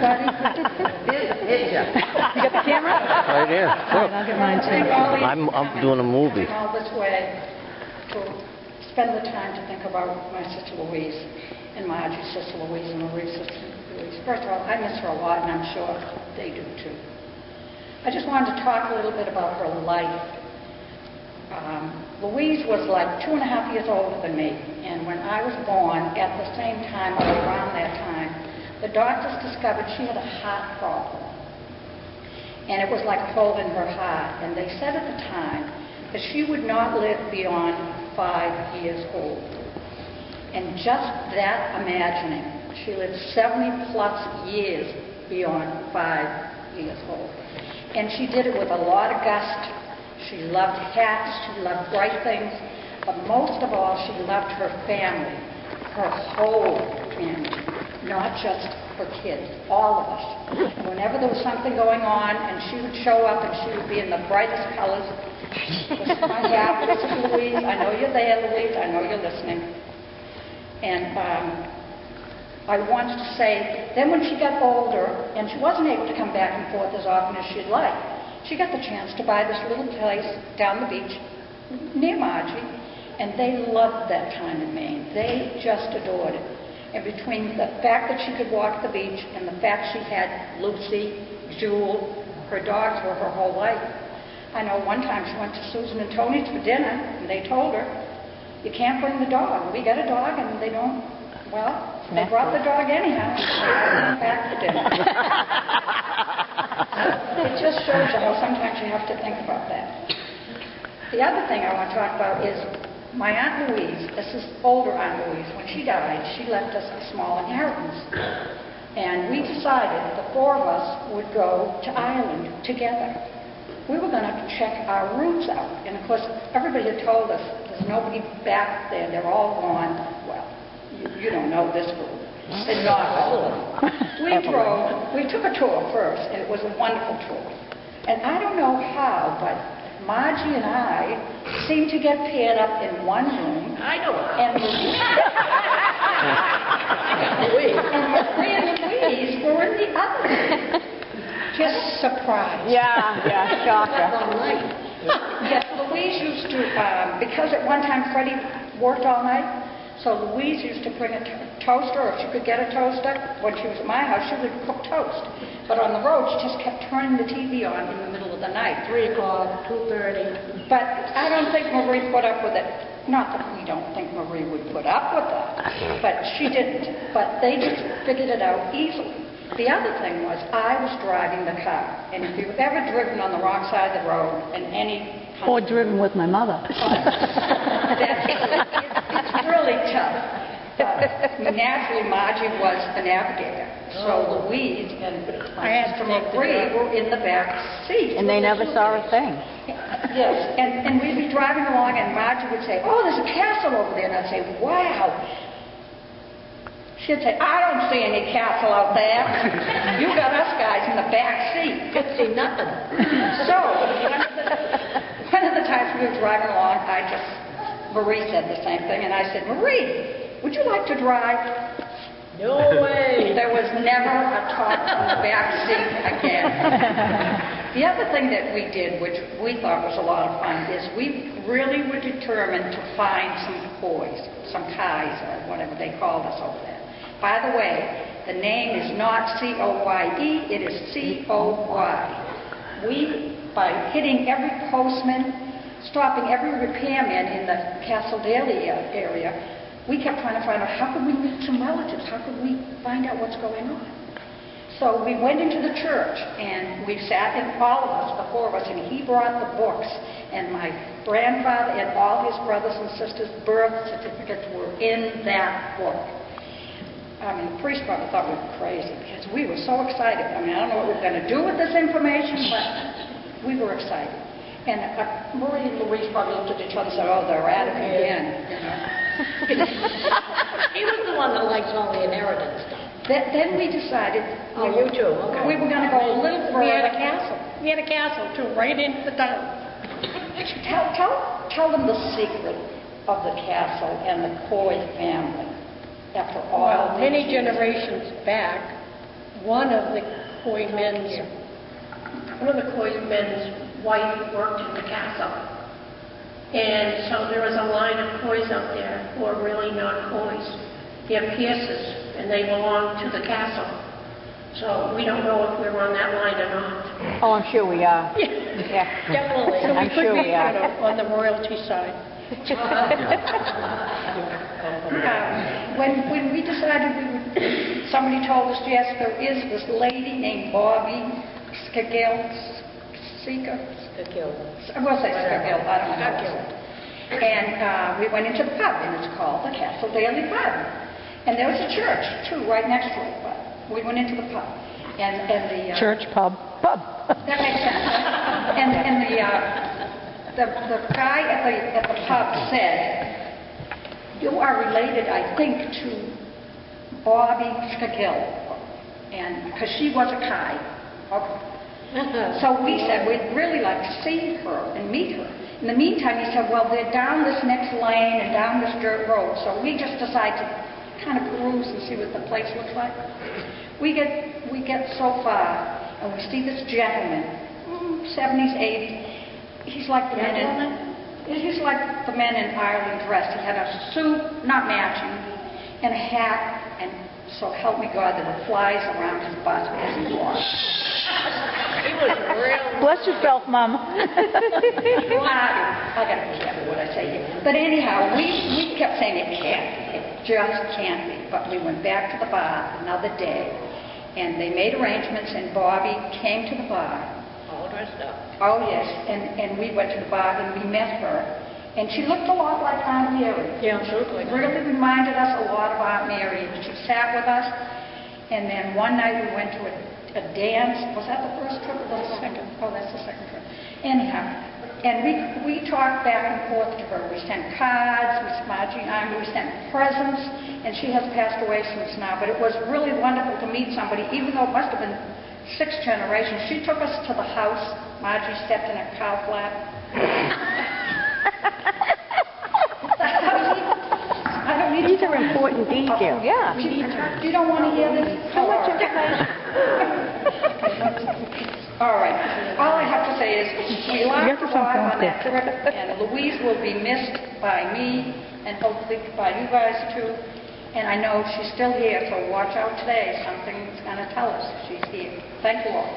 everybody. Here's a picture. You got the camera? Right here. All right, I'll get mine too. I'm doing a movie. All this way to spend the time to think about my sister Louise and Margie's sister Louise and Marie's sister Louise. First of all, I miss her a lot, and I'm sure they do too. I just wanted to talk a little bit about her life. Louise was like 2.5 years older than me, and when I was born, at the same time, or around that time, the doctors discovered she had a heart problem. And it was like a hole in her heart. And they said at the time that she would not live beyond 5 years old. And just that imagining, she lived 70+ years beyond 5 years old. And she did it with a lot of gusto. She loved hats, she loved bright things, but most of all, she loved her family, her whole family, not just her kids, all of us. And whenever there was something going on, and she would show up, and she would be in the brightest colors. This is my hat, this is Louise, I know you're there, Louise, I know you're listening. And I wanted to say, then when she got older, and she wasn't able to come back and forth as often as she'd like, she got the chance to buy this little place down the beach near Margie, and they loved that time in Maine. They just adored it. And between the fact that she could walk the beach and the fact she had Lucy, Jewel, her dogs were her whole life. I know one time she went to Susan and Tony's for dinner, and they told her, you can't bring the dog. We got a dog, and they don't, well, they brought the dog anyhow. They went back for dinner. It just shows you how sometimes you have to think about that. The other thing I want to talk about is my Aunt Louise. This is older Aunt Louise. When she died, she left us a small inheritance. And we decided the four of us would go to Ireland together. We were going to check our roots out. And of course, everybody had told us there's nobody back there. They're all gone. Well, you don't know this group. They're not all gone. We took a tour first, and it was a wonderful tour. And I don't know how, but Margie and I seemed to get paired up in one room. I know how. And Marie and Louise were in the other room. Just surprised. Yeah, shocker. Yes, Louise used to, because at one time Freddie worked all night, so Louise used to bring a toaster, or if she could get a toaster. When she was at my house, she would cook toast. But on the road, she just kept turning the TV on in the middle of the night. 3 o'clock, 2:30. But I don't think Marie put up with it. Not that we don't think Marie would put up with that, but she didn't. But they just figured it out easily. The other thing was, I was driving the car. And if you've ever driven on the wrong side of the road in any country, Or driven with my mother. it's really tough. Naturally, Margie was the navigator. So Louise and my sister Marie were in the back seat. And they never saw a thing. Yes, and we'd be driving along, and Margie would say, oh, there's a castle over there. And I'd say, wow. She'd say, I don't see any castle out there. You got us guys in the back seat. Couldn't see nothing. So, one of the times we were driving along, Marie said the same thing, and I said, Marie, would you like to drive? No way. There was never a talk in the back seat again. The other thing that we did, which we thought was a lot of fun, is we really were determined to find some boys, some Kais, or whatever they called us over there. By the way, the name is not C-O-Y-E, it is C-O-Y. We, by hitting every postman, stopping every repairman in the Castle Daly area, we kept trying to find out how could we meet some relatives, how could we find out what's going on. So we went into the church, and we sat in, all of us, the four of us, and he brought the books, and my grandfather and all his brothers and sisters' birth certificates were in that book. I mean, the priest probably thought we were crazy, because we were so excited. I mean, I don't know what we were going to do with this information, but we were excited. And Marie and Louise probably looked at each other and said, oh, they're at it again, you know. He was the one that likes all the inheritance stuff. Then we decided You too, okay. we were going to go a little further. We had a castle. We had a castle, too, right into the town. Tell them the secret of the castle and the Coy family. After all Well, many these years. generations back, one of the Coy men's wife worked in the castle. And so there was a line of Coys out there who are really not Coys. They're Pierces, and they belong to the castle. So we don't know if we're on that line or not. Oh, I'm sure we are. Yeah. Definitely. So I'm we could sure be we are. on the royalty side. When we decided somebody told us, yes, there is this lady named Bobby Skagil, Seeker. I will say Skagil, I don't know how to say it. And we went into the pub, and it's called the Castle Daily Pub. And there was a church, too, right next to it, but we went into the pub. And the... Church, pub, pub. That makes sense. And the guy at the pub said, you are related, I think, to Bobby Skagil, and because she was a Kai. Okay. So we said we'd really like to see her and meet her. In the meantime, he said, well, they're down this next lane and down this dirt road. So we just decided to kind of peruse and see what the place looks like. We get so far, and we see this gentleman, 70s, 80s. He's like the men in Ireland dressed. He had a suit, not matching, and a hat, and so help me God, there were flies around his butt as he walked. He was real. Bless yourself, Mom. I gotta be careful what I say here. But anyhow, we kept saying it can't be. It just can't be. But we went back to the bar another day, and they made arrangements, and Bobby came to the bar. All dressed up. Oh, yes, and we went to the bar, and we met her, and she looked a lot like Aunt Mary. Yeah, she looked like Really reminded us a lot of Aunt Mary. She sat with us, and then one night we went to a dance. Was that the first trip or the second? Oh, that's the second trip. Anyhow, and we talked back and forth to her. We sent cards, we sent presents, and she has passed away since now, but it was really wonderful to meet somebody, even though it must have been 6 generations. She took us to the house. Margie stepped in a cow flap. I don't need These are important details. Yeah. You don't want to hear this? So much information. All right. All I have to say is we laughed a lot on that trip, and Louise will be missed by me and hopefully by you guys too. And I know she's still here, so watch out today. Something's going to tell us she's here. Thank you all.